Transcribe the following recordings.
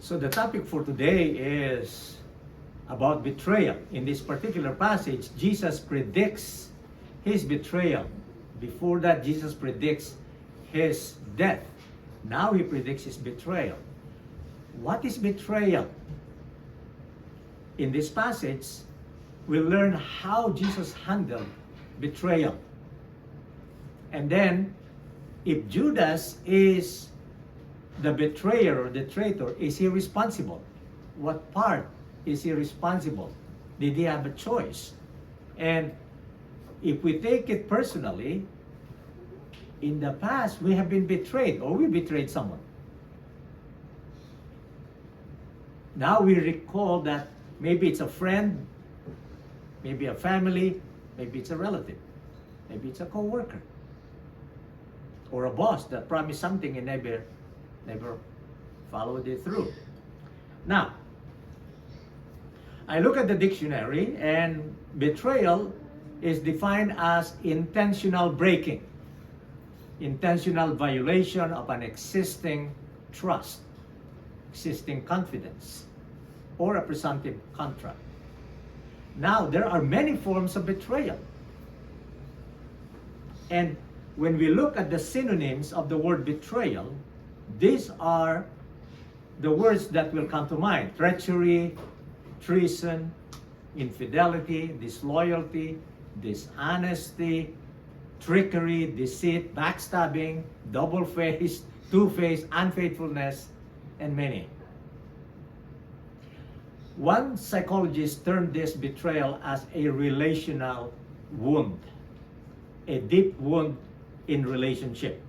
So the topic for today is about betrayal. In this particular passage, Jesus predicts his betrayal. Before that, Jesus predicts his death. Now he predicts his betrayal. What is betrayal? In this passage, we'll learn how Jesus handled betrayal. And then, if Judas is the betrayer or the traitor, is he responsible? What part is he responsible? Did he have a choice? And if we take it personally, in the past, we have been betrayed or we betrayed someone. Now we recall that maybe it's a friend, maybe a family, maybe it's a relative, maybe it's a co-worker, or a boss that promised something and never followed it through. Now, I look at the dictionary, and betrayal is defined as intentional breaking, intentional violation of an existing trust, existing confidence, or a presumptive contract. Now, there are many forms of betrayal. And when we look at the synonyms of the word betrayal, these are the words that will come to mind: treachery, treason, infidelity, disloyalty, dishonesty, trickery, deceit, backstabbing, double-faced, two-faced, unfaithfulness, and many. One psychologist termed this betrayal as a relational wound, a deep wound in relationship.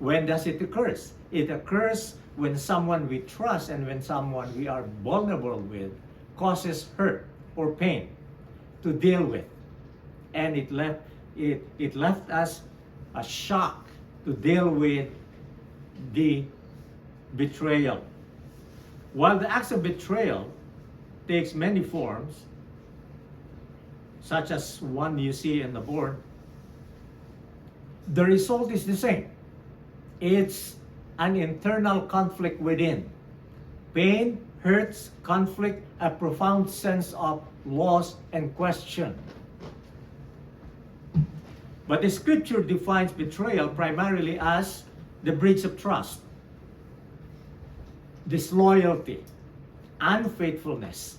When does it occur? It occurs when someone we trust and when someone we are vulnerable with causes hurt or pain to deal with. And it left us a shock to deal with the betrayal. While the acts of betrayal takes many forms, such as one you see in the board, the result is the same. It's an internal conflict within. Pain, hurts, conflict, a profound sense of loss and question. But the scripture defines betrayal primarily as the breach of trust, disloyalty, unfaithfulness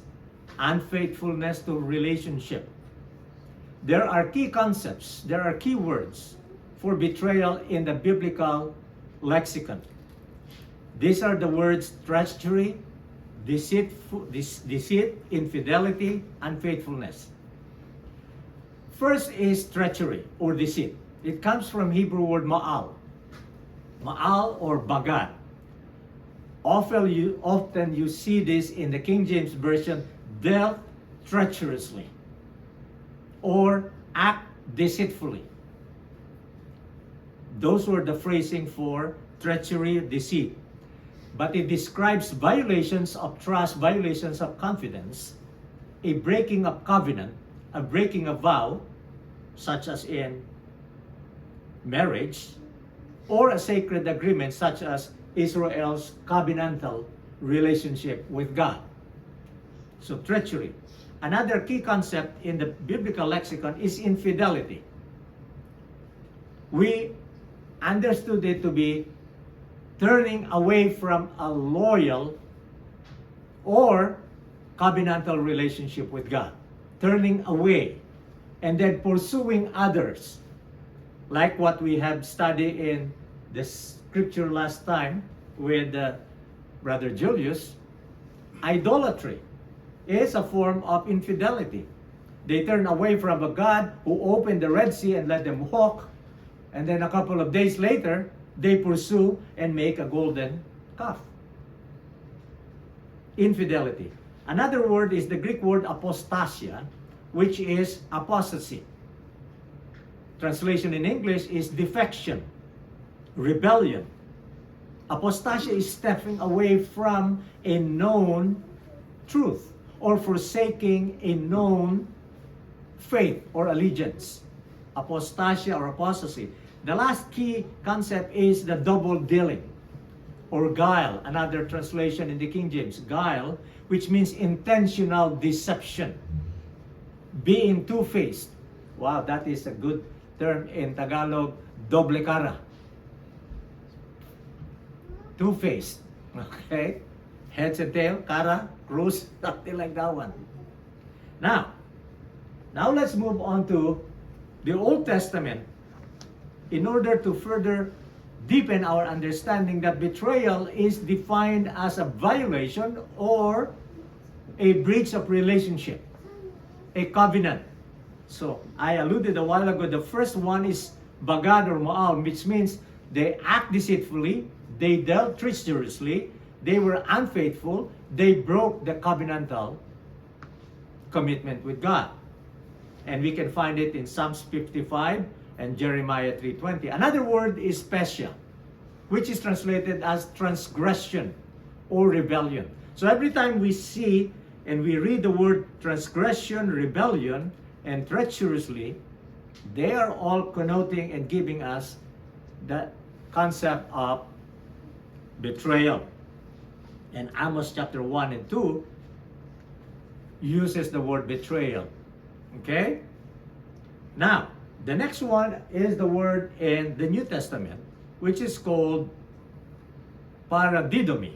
to relationship. There are key concepts, there are key words for betrayal in the biblical lexicon. These are the words treachery, deceit, infidelity, unfaithfulness. First is treachery or deceit. It comes from Hebrew word ma'al. Ma'al or bagad. Often you see this in the King James Version, dealt treacherously or act deceitfully. Those were the phrasing for treachery, deceit. But it describes violations of trust, violations of confidence, a breaking of covenant, a breaking of vow, such as in marriage, or a sacred agreement, such as Israel's covenantal relationship with God. So treachery. Another key concept in the biblical lexicon is infidelity. We understood it to be turning away from a loyal or covenantal relationship with God. Turning away and then pursuing others. Like what we have studied in the scripture last time with Brother Julius. Idolatry is a form of infidelity. They turn away from a God who opened the Red Sea and let them walk. And then a couple of days later, they pursue and make a golden calf. Infidelity. Another word is the Greek word apostasia, which is apostasy. Translation in English is defection, rebellion. Apostasia is stepping away from a known truth or forsaking a known faith or allegiance. Apostasia or apostasy. The last key concept is the double dealing. or guile, another translation in the King James, guile, which means intentional deception. Being two-faced. Wow, that is a good term in Tagalog, doble cara. Two-faced. Okay? Heads and tail, cara, cruz, something like that one. Now let's move on to the Old Testament in order to further deepen our understanding that betrayal is defined as a violation or a breach of relationship, a covenant. So I alluded a while ago, the first one is bagad or ma'al, which means they act deceitfully, they dealt treacherously, they were unfaithful, they broke the covenantal commitment with God. And we can find it in Psalms 55 and Jeremiah 3:20. Another word is pesha, which is translated as transgression or rebellion. So every time we see and we read the word transgression, rebellion, and treacherously, they are all connoting and giving us the concept of betrayal. And Amos chapter 1 and 2 uses the word betrayal. Okay? Now, the next one is the word in the New Testament, which is called paradidomi,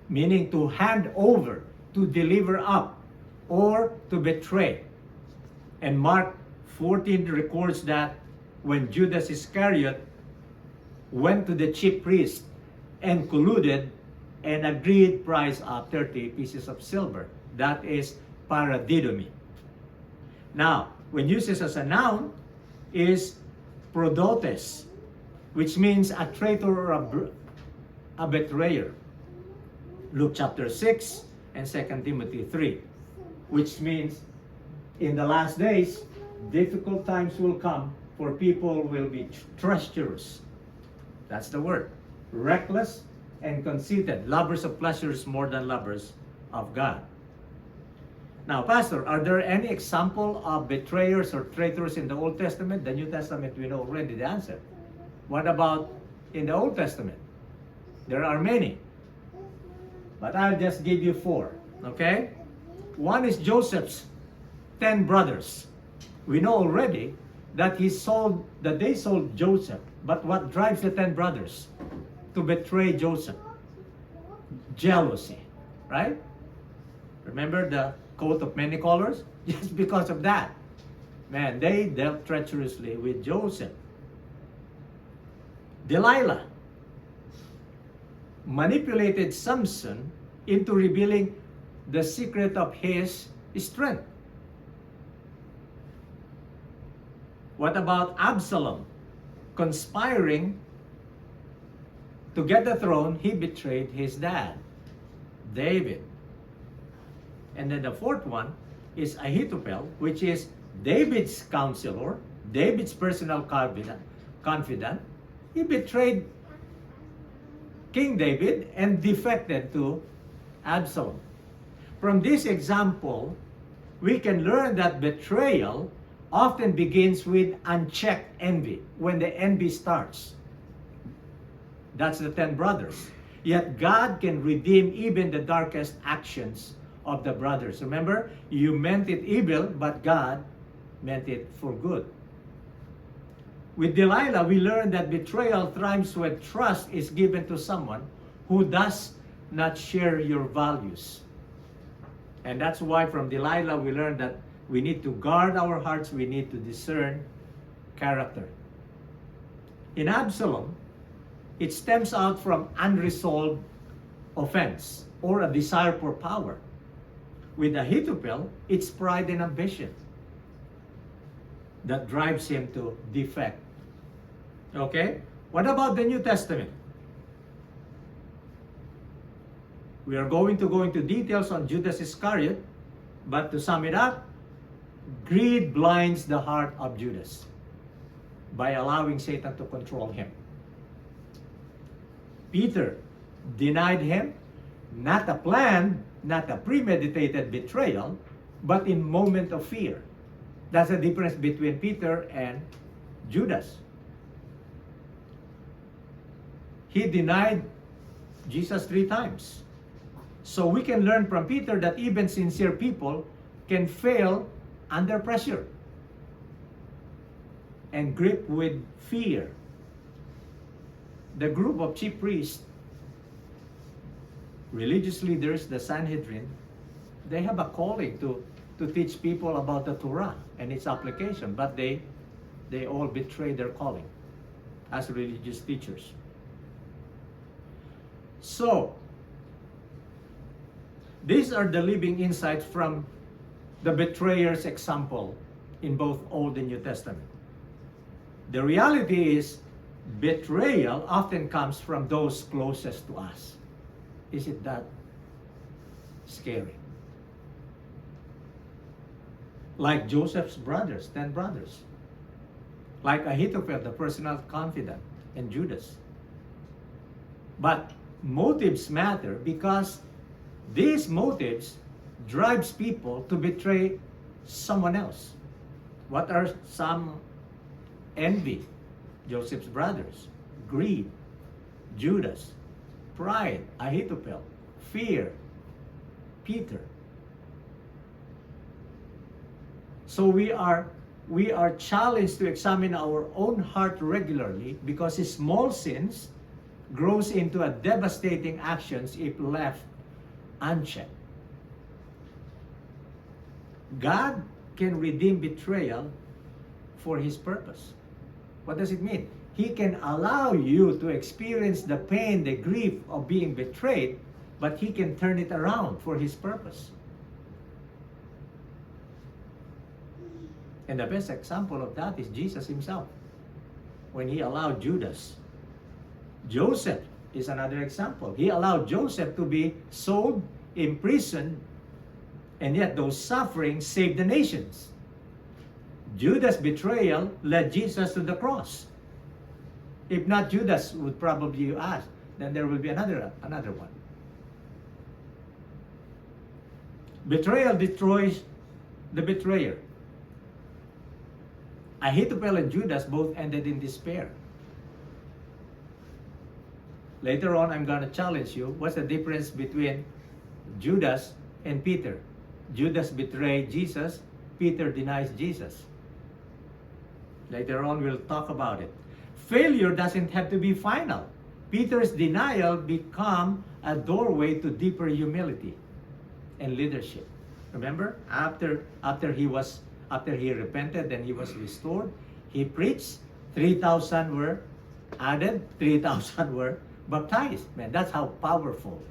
meaning to hand over, to deliver up, or to betray. And Mark 14 records that when Judas Iscariot went to the chief priest and colluded and agreed price of 30 pieces of silver. That is paradidomi. Now, when used as a noun, is prodotes, which means a traitor or a betrayer. Luke chapter 6 and 2 Timothy 3, which means in the last days, difficult times will come, for people will be treacherous. That's the word. Reckless and conceited, lovers of pleasures more than lovers of God. Now, Pastor, are there any example of betrayers or traitors in the Old Testament? The New Testament, we know already the answer. What about in the Old Testament? There are many. But I'll just give you 4. Okay? One is Joseph's 10 brothers. We know already that they sold Joseph. But what drives the 10 brothers to betray Joseph? Jealousy. Right? Remember the coat of many colors? Just because of that. Man, they dealt treacherously with Joseph. Delilah manipulated Samson into revealing the secret of his strength. What about Absalom? Conspiring to get the throne, he betrayed his dad, David. And then the 4th one is Ahithophel, which is David's counselor, David's personal confidant. He betrayed King David and defected to Absalom. From this example, we can learn that betrayal often begins with unchecked envy, when the envy starts. That's the 10 brothers. Yet God can redeem even the darkest actions of the brothers. Remember, you meant it evil, but God meant it for good. With Delilah, we learn that betrayal thrives when trust is given to someone who does not share your values. And that's why from Delilah we learn that we need to guard our hearts, we need to discern character. In Absalom, it stems out from unresolved offense or a desire for power. With Ahithophel, it's pride and ambition that drives him to defect. Okay? What about the New Testament? We are going to go into details on Judas Iscariot, but to sum it up, greed blinds the heart of Judas by allowing Satan to control him. Peter denied him, not a planned, not a premeditated betrayal, but in moment of fear. That's the difference between Peter and Judas. He denied Jesus 3 times. So we can learn from Peter that even sincere people can fail under pressure and grip with fear. The group of chief priests, religious leaders, the Sanhedrin, they have a calling to teach people about the Torah and its application, but they all betray their calling as religious teachers. So, these are the living insights from the betrayer's example in both Old and New Testament. The reality is, betrayal often comes from those closest to us. Is it that scary? Like Joseph's brothers, 10 brothers. Like Ahithophel, the personal confidant, and Judas. But motives matter because these motives drives people to betray someone else. What are some? Envy, Joseph's brothers, greed, Judas, pride, Ahithophel, fear, Peter. So we are challenged to examine our own heart regularly because small sins grows into a devastating actions if left unchecked. God can redeem betrayal for His purpose. What does it mean? He can allow you to experience the pain, the grief of being betrayed, but He can turn it around for His purpose. And the best example of that is Jesus Himself. When He allowed Judas. Joseph is another example. He allowed Joseph to be sold, imprisoned, and yet those sufferings saved the nations. Judas' betrayal led Jesus to the cross. If not Judas, would probably ask, then there will be another one. Betrayal destroys the betrayer. Ahithophel and Judas both ended in despair. Later on, I'm going to challenge you. What's the difference between Judas and Peter? Judas betrayed Jesus. Peter denies Jesus. Later on, we'll talk about it. Failure doesn't have to be final. Peter's denial became a doorway to deeper humility and leadership. Remember, after he repented and he was restored, he preached. 3,000 were added. 3,000 were baptized. Man, that's how powerful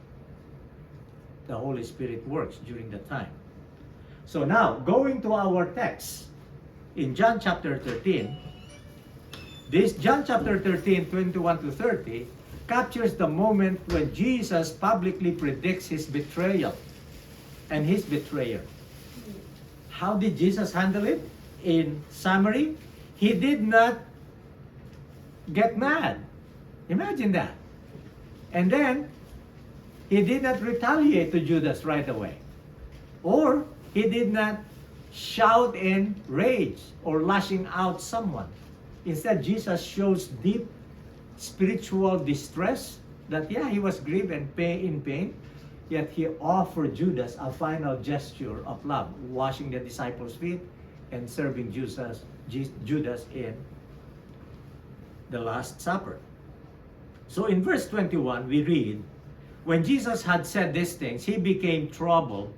the Holy Spirit works during that time. So now, going to our text in John chapter 13, this John chapter 13, 21 to 30, captures the moment when Jesus publicly predicts His betrayal and His betrayer. How did Jesus handle it? In summary, He did not get mad. Imagine that. And then, He did not retaliate to Judas right away. Or, He did not shout in rage or lashing out someone. Instead, Jesus shows deep spiritual distress that, yeah, He was grieved and in pain, yet He offered Judas a final gesture of love, washing the disciples' feet and serving Judas in the Last Supper. So in verse 21, we read, when Jesus had said these things, He became troubled.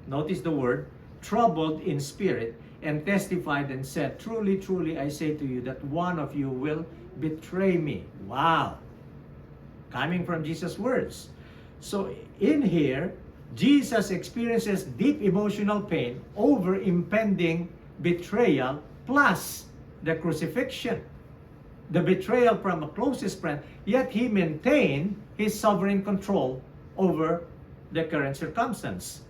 Notice the word, troubled in spirit, and testified and said, truly, truly, I say to you that one of you will betray me. Wow. Coming from Jesus' words. So in here, Jesus experiences deep emotional pain over impending betrayal plus the crucifixion. The betrayal from a closest friend, yet He maintained His sovereign control over the current circumstance.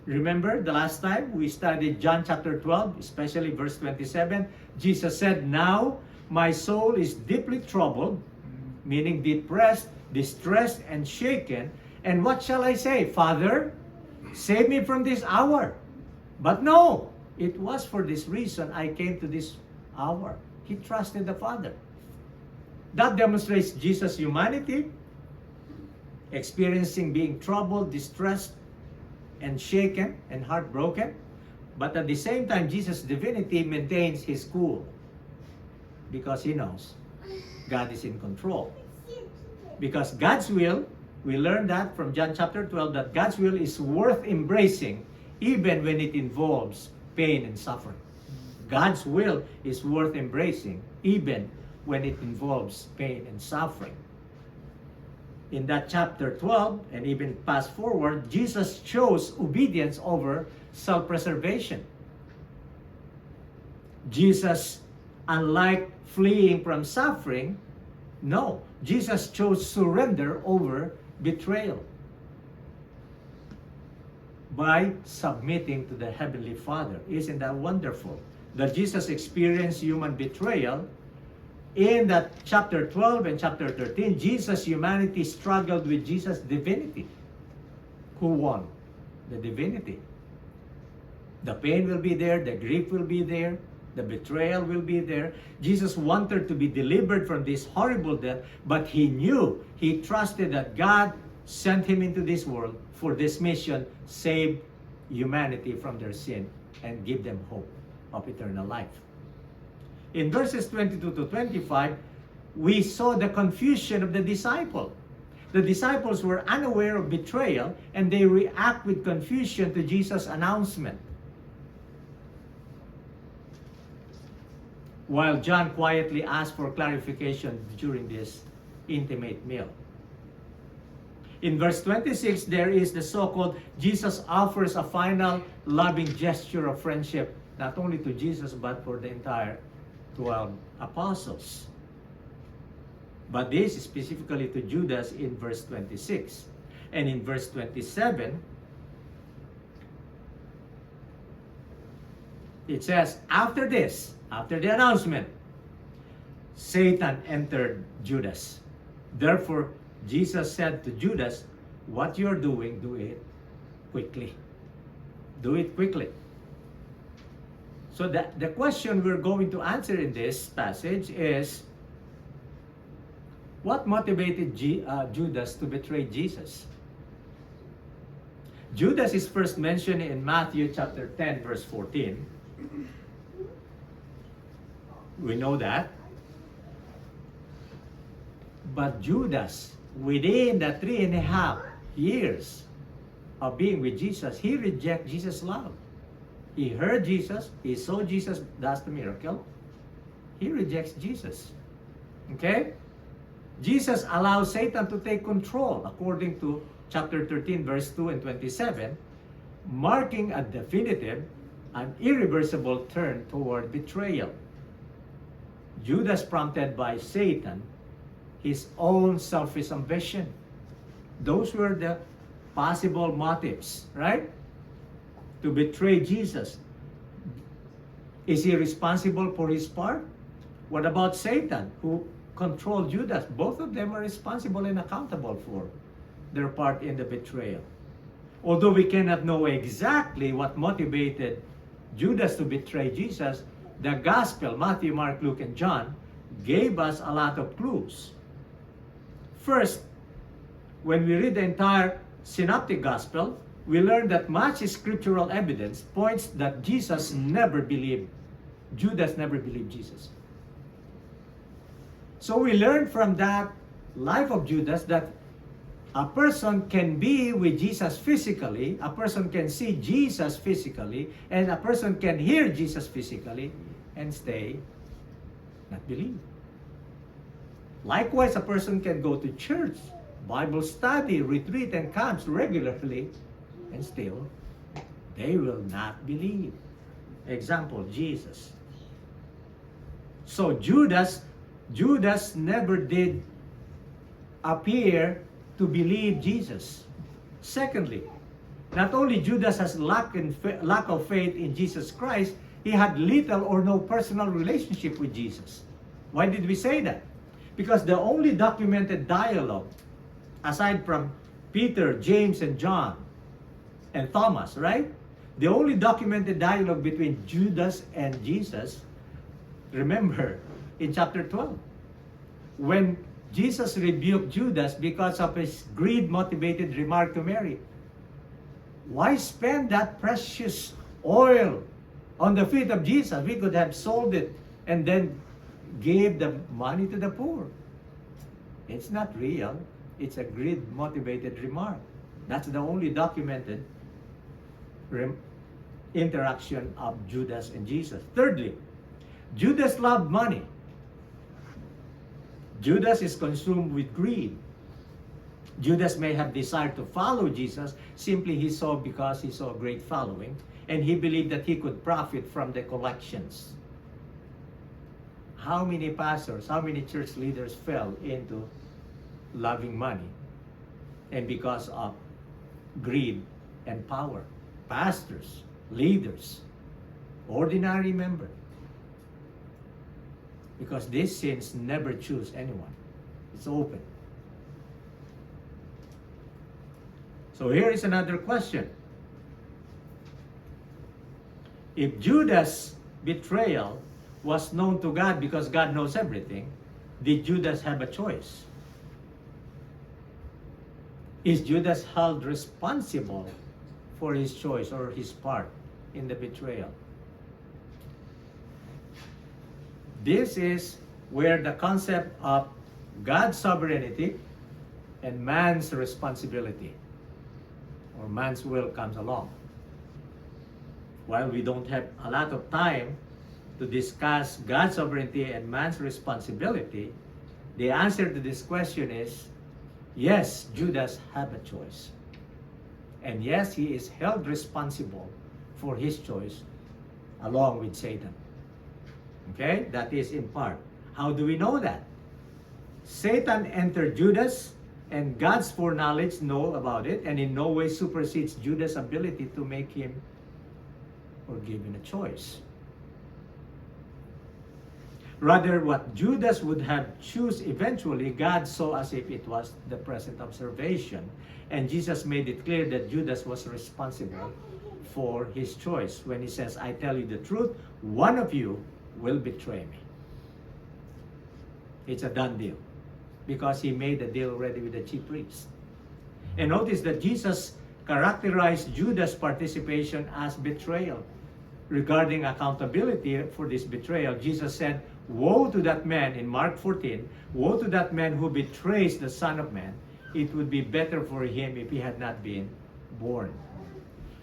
Remember the last time we studied John chapter 12, especially verse 27, Jesus said, now my soul is deeply troubled, meaning depressed, distressed, and shaken. And what shall I say? Father, save me from this hour. But no, it was for this reason I came to this hour. He trusted the Father. That demonstrates Jesus' humanity experiencing being troubled, distressed, and shaken and heartbroken. But at the same time, Jesus' divinity maintains his cool because he knows God is in control. Because God's will, we learned that from John chapter 12, that God's will is worth embracing even when it involves pain and suffering. God's will is worth embracing even when it involves pain and suffering. In that chapter 12, and even fast forward, Jesus chose obedience over self-preservation. Jesus, unlike fleeing from suffering, no, Jesus chose surrender over betrayal by submitting to the Heavenly Father. Isn't that wonderful? That Jesus experienced human betrayal. In that chapter 12 and chapter 13, Jesus' humanity struggled with Jesus' divinity. Who won? The divinity. The pain will be there, the grief will be there, the betrayal will be there. Jesus wanted to be delivered from this horrible death, but he knew, he trusted that God sent him into this world for this mission, save humanity from their sin and give them hope of eternal life. In verses 22 to 25, we saw the confusion of the disciple. The disciples were unaware of betrayal and they react with confusion to Jesus' announcement. While John quietly asked for clarification during this intimate meal. In verse 26, there is the so-called Jesus offers a final loving gesture of friendship, not only to Jesus, but for the entire 12 apostles. But this is specifically to Judas in verse 26. And in verse 27, it says, after this, after the announcement, Satan entered Judas. Therefore, Jesus said to Judas, what you're doing, do it quickly. Do it quickly. So the question we're going to answer in this passage is, what motivated Judas to betray Jesus? Judas is first mentioned in Matthew chapter 10, verse 14. We know that. But Judas, within the 3.5 years of being with Jesus, he rejected Jesus' love. He heard Jesus, he saw Jesus does the miracle. He rejects Jesus. Okay? Jesus allows Satan to take control according to chapter 13, verse 2 and 27, marking a definitive and irreversible turn toward betrayal. Judas, prompted by Satan, his own selfish ambition. Those were the possible motives, right? To betray Jesus. Is he responsible for his part? What about Satan, who controlled Judas? Both of them are responsible and accountable for their part in the betrayal. Although we cannot know exactly what motivated Judas to betray Jesus, the Gospel, Matthew, Mark, Luke, and John, gave us a lot of clues. First, when we read the entire Synoptic Gospel, we learn that much scriptural evidence points that Judas never believed Jesus. So we learn from that life of Judas that a person can be with Jesus physically, a person can see Jesus physically, and a person can hear Jesus physically and stay not believe. Likewise, a person can go to church, Bible study, retreat, and camps regularly, and still they will not believe. Example, Jesus. So Judas never did appear to believe Jesus. Secondly, not only Judas has lack of faith in Jesus Christ, he had little or no personal relationship with Jesus. Why did we say that? Because the only documented dialogue, aside from Peter, James, and John, and Thomas, right? The only documented dialogue between Judas and Jesus, remember, in chapter 12, when Jesus rebuked Judas because of his greed-motivated remark to Mary. Why spend that precious oil on the feet of Jesus? We could have sold it and then gave the money to the poor. It's not real. It's a greed-motivated remark. That's the only documented interaction of Judas and Jesus. Thirdly, Judas loved money. Judas is consumed with greed. Judas may have desired to follow Jesus simply because he saw a great following, and he believed that he could profit from the collections. How many pastors, how many church leaders fell into loving money and because of greed and power? Pastors, leaders, ordinary members. Because these sins never choose anyone. It's open. So here is another question. If Judas' betrayal was known to God because God knows everything, did Judas have a choice? Is Judas held responsible for his choice or his part in the betrayal? This is where the concept of God's sovereignty and man's responsibility or man's will comes along. While we don't have a lot of time to discuss God's sovereignty and man's responsibility, the answer to this question is yes, Judas had a choice. And yes, he is held responsible for his choice along with Satan. Okay, that is in part. How do we know that? Satan entered Judas, and God's foreknowledge know about it, and in no way supersedes Judas' ability to make him or give him a choice. Rather, what Judas would have choose eventually, God saw as if it was the present observation, and Jesus made it clear that Judas was responsible for his choice when he says, "I tell you the truth, one of you will betray me." It's a done deal because he made a deal already with the chief priest. And notice that Jesus characterized Judas' participation as betrayal. Regarding accountability for this betrayal, Jesus said, "Woe to that man," in Mark 14, "Woe to that man who betrays the Son of Man. It would be better for him if he had not been born."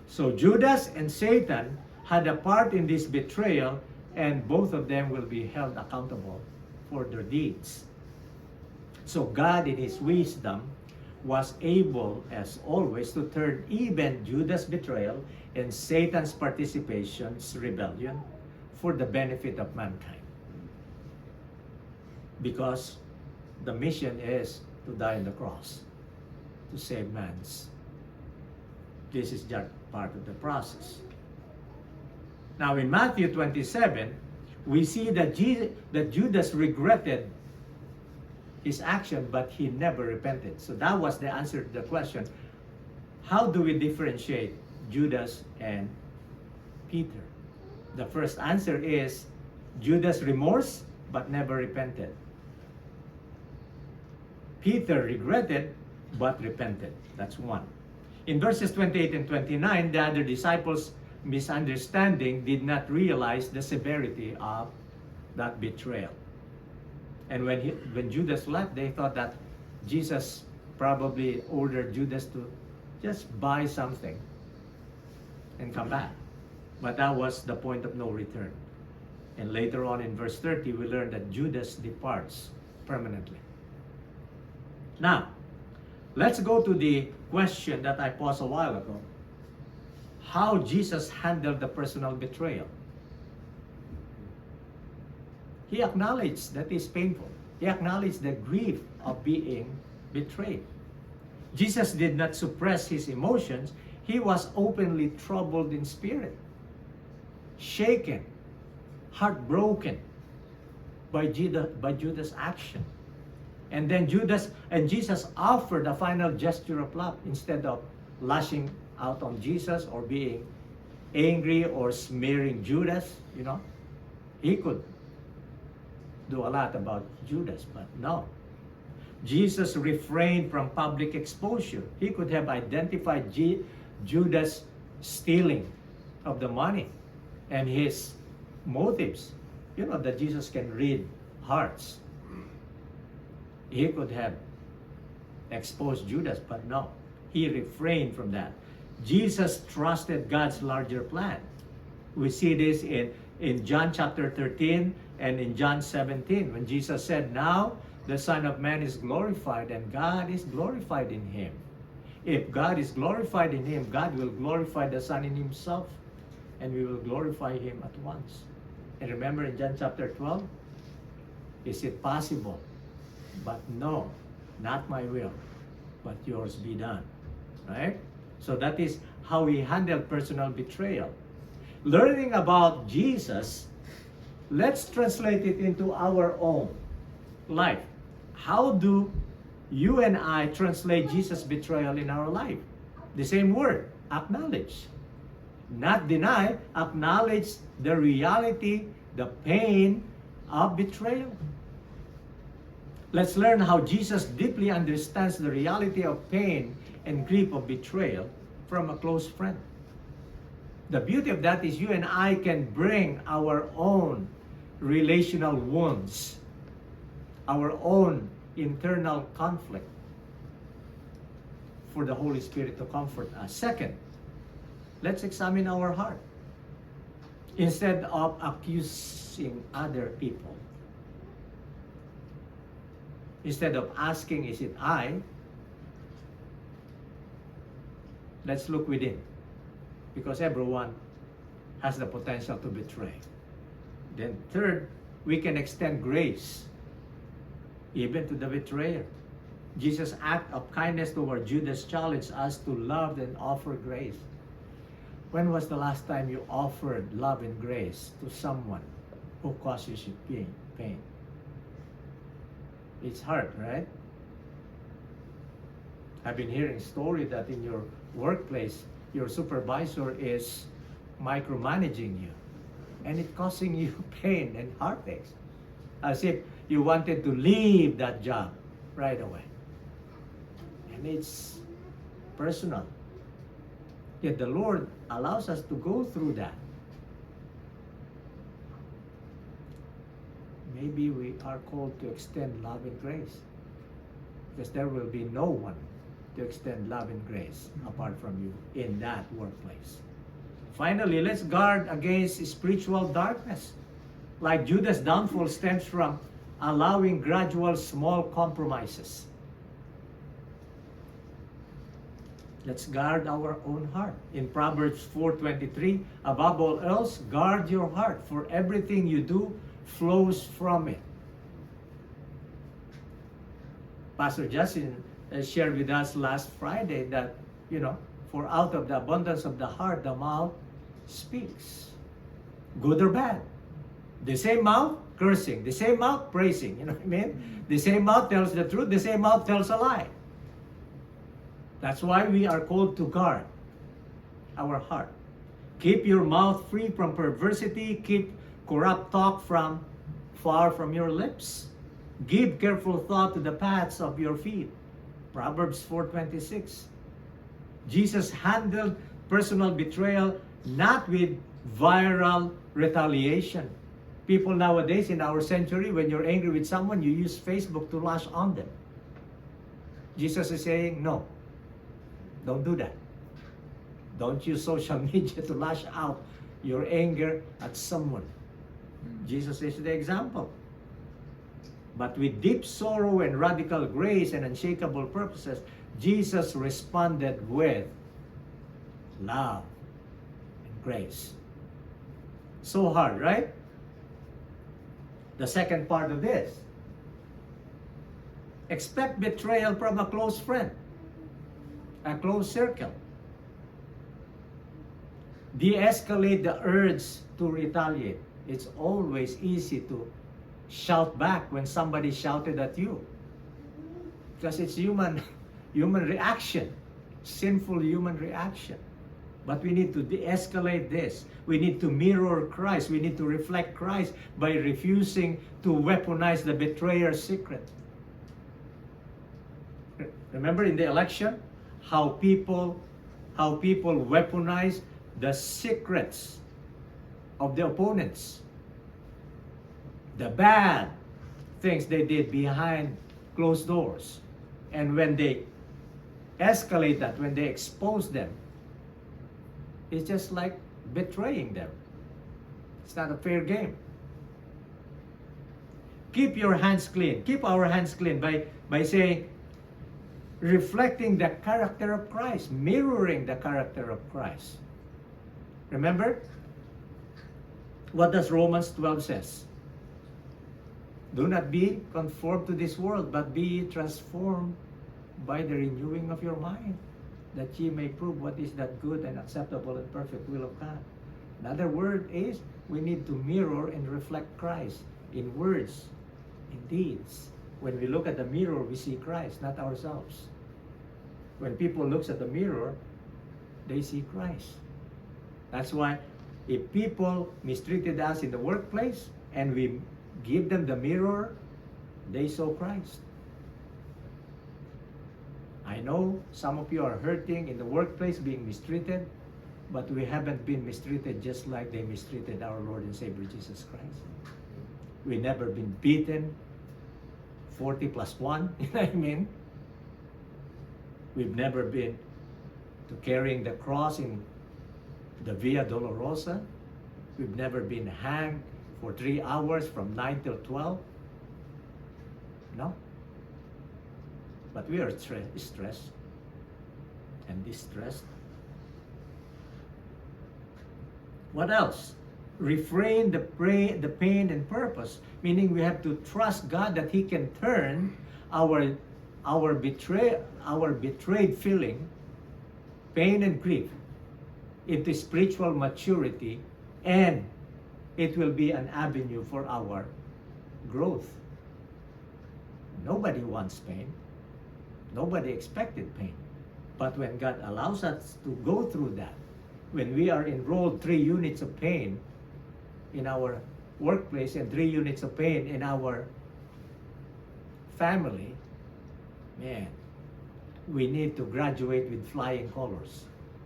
So Judas and Satan had a part in this betrayal, and both of them will be held accountable for their deeds. So God, in his wisdom, was able, as always, to turn even Judas' betrayal and Satan's participation's rebellion for the benefit of mankind. Because the mission is to die on the cross, to save man's. This is just part of the process. Now in Matthew 27, we see that Judas regretted his action, but he never repented. So that was the answer to the question, how do we differentiate Judas and Peter? The first answer is Judas remorse, but never repented. Peter regretted, but repented. That's one. In verses 28 and 29, the other disciples' misunderstanding did not realize the severity of that betrayal. And when Judas left, they thought that Jesus probably ordered Judas to just buy something and come back. But that was the point of no return. And later on in verse 30, we learn that Judas departs permanently. Now, let's go to the question that I posed a while ago. How Jesus handled the personal betrayal. He acknowledged that it's painful. He acknowledged the grief of being betrayed. Jesus did not suppress his emotions. He was openly troubled in spirit, shaken, heartbroken by Judas' action. And then Jesus offered a final gesture of love instead of lashing out on Jesus or being angry or smearing Judas. He could do a lot about Judas, but no. Jesus refrained from public exposure. He could have identified Judas' stealing of the money and his motives. You know that Jesus can read hearts. He could have exposed Judas, but no. He refrained from that. Jesus trusted God's larger plan. We see this in John chapter 13 and in John 17 when Jesus said, "Now the Son of Man is glorified and God is glorified in him." If God is glorified in him, God will glorify the Son in himself, and we will glorify him at once. And remember in John chapter 12, is it possible? But no, not my will, but yours be done. Right? So that is how he handled personal betrayal. Learning about Jesus, let's translate it into our own life. How do you and I translate Jesus' betrayal in our life? The same word, acknowledge. Not deny, acknowledge the reality, the pain of betrayal. Let's learn how Jesus deeply understands the reality of pain and grief of betrayal from a close friend. The beauty of that is you and I can bring our own relational wounds, our own internal conflict for the Holy Spirit to comfort us. Second, let's examine our heart. Instead of accusing other people, instead of asking, is it I? Let's look within. Because everyone has the potential to betray. Then third, we can extend grace even to the betrayer. Jesus' act of kindness toward Judas challenged us to love and offer grace. When was the last time you offered love and grace to someone who causes you pain? It's hard, right? I've been hearing stories that in your workplace, your supervisor is micromanaging you and it's causing you pain and heartaches, as if you wanted to leave that job right away. And it's personal. Yet the Lord allows us to go through that. Maybe we are called to extend love and grace, because there will be no one to extend love and grace apart from you in that workplace. Finally, let's guard against spiritual darkness. Like Judas' downfall stems from allowing gradual small compromises. Let's guard our own heart. In Proverbs 4:23, above all else, guard your heart, for everything you do flows from it. Pastor Justin shared with us last Friday that, for out of the abundance of the heart, the mouth speaks. Good or bad. The same mouth cursing, the same mouth praising, you know what I mean? The same mouth tells the truth, the same mouth tells a lie. That's why we are called to guard our heart. Keep your mouth free from perversity, keep corrupt talk far from your lips. Give careful thought to the paths of your feet. Proverbs 4:26. Jesus handled personal betrayal not with viral retaliation. People nowadays in our century, when you're angry with someone, you use Facebook to lash on them. Jesus is saying, no, don't do that. Don't use social media to lash out your anger at someone. Jesus is the example. But with deep sorrow and radical grace and unshakable purposes, Jesus responded with love and grace. So hard, right? The second part of this. Expect betrayal from a close friend, a close circle. De-escalate the urge to retaliate. It's always easy to shout back when somebody shouted at you, because it's human reaction, sinful human reaction. But we need to de-escalate this. We need to mirror Christ. We need to reflect Christ by refusing to weaponize the betrayer's secret. Remember in the election, how people weaponize the secrets of the opponents, the bad things they did behind closed doors. And when they escalate that, when they expose them, it's just like betraying them. It's not a fair game. Keep your hands clean. Keep our hands clean by saying, reflecting the character of Christ, mirroring the character of Christ. Remember? What does Romans 12 says? Do not be conformed to this world, but be transformed by the renewing of your mind, that ye may prove what is that good and acceptable and perfect will of God. Another word is, we need to mirror and reflect Christ in words, in deeds. When we look at the mirror, we see Christ, not ourselves. When people look at the mirror, they see Christ. That's why if people mistreated us in the workplace and we give them the mirror, they saw Christ. I know some of you are hurting in the workplace, being mistreated, but we haven't been mistreated just like they mistreated our Lord and Savior Jesus Christ. We've never been beaten 40 plus 1, you know what I mean? We've never been to carrying the cross in the Via Dolorosa. We've never been hanged for 3 hours from 9 till 12. No. But we are stressed and distressed. What else? Refrain the pain and purpose, meaning we have to trust God that He can turn our betrayed feeling, pain and grief, into spiritual maturity, and it will be an avenue for our growth. Nobody wants pain. Nobody expected pain. But when God allows us to go through that, when we are enrolled 3 units of pain in our workplace and 3 units of pain in our family, man, we need to graduate with flying colors.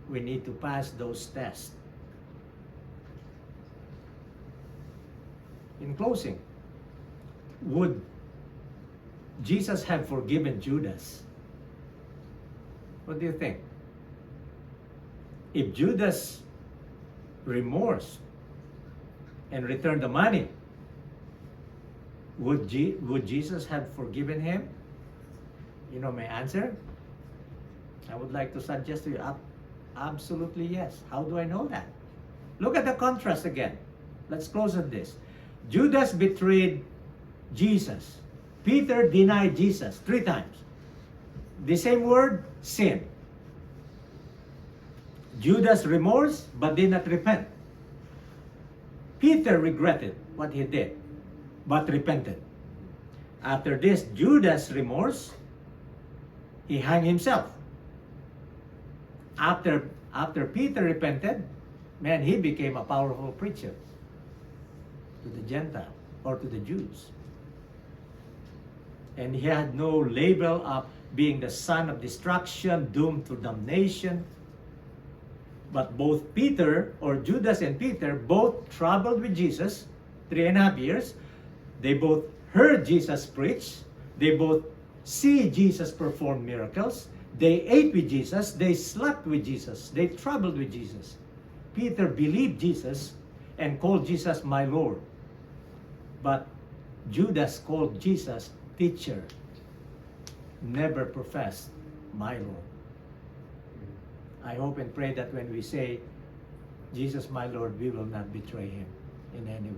We need to pass those tests. In closing, would Jesus have forgiven Judas? What do you think? If Judas remorse and returned the money, would Jesus have forgiven him? You know my answer? I would like to suggest to you, absolutely yes. How do I know that? Look at the contrast again. Let's close on this. Judas betrayed Jesus. Peter denied Jesus 3 times. The same word, sin. Judas remorse but did not repent. Peter regretted what he did but repented. After this, Judas remorse, he hanged himself. After Peter repented, man, he became a powerful preacher to the Gentile or to the Jews. And he had no label of being the son of destruction, doomed to damnation. But both Peter, or Judas and Peter, both traveled with Jesus 3.5 years. They both heard Jesus preach. They both see Jesus perform miracles. They ate with Jesus. They slept with Jesus. They traveled with Jesus. Peter believed Jesus and called Jesus my Lord. But Judas called Jesus teacher, never professed my Lord. I hope and pray that when we say Jesus my Lord, we will not betray him in any way.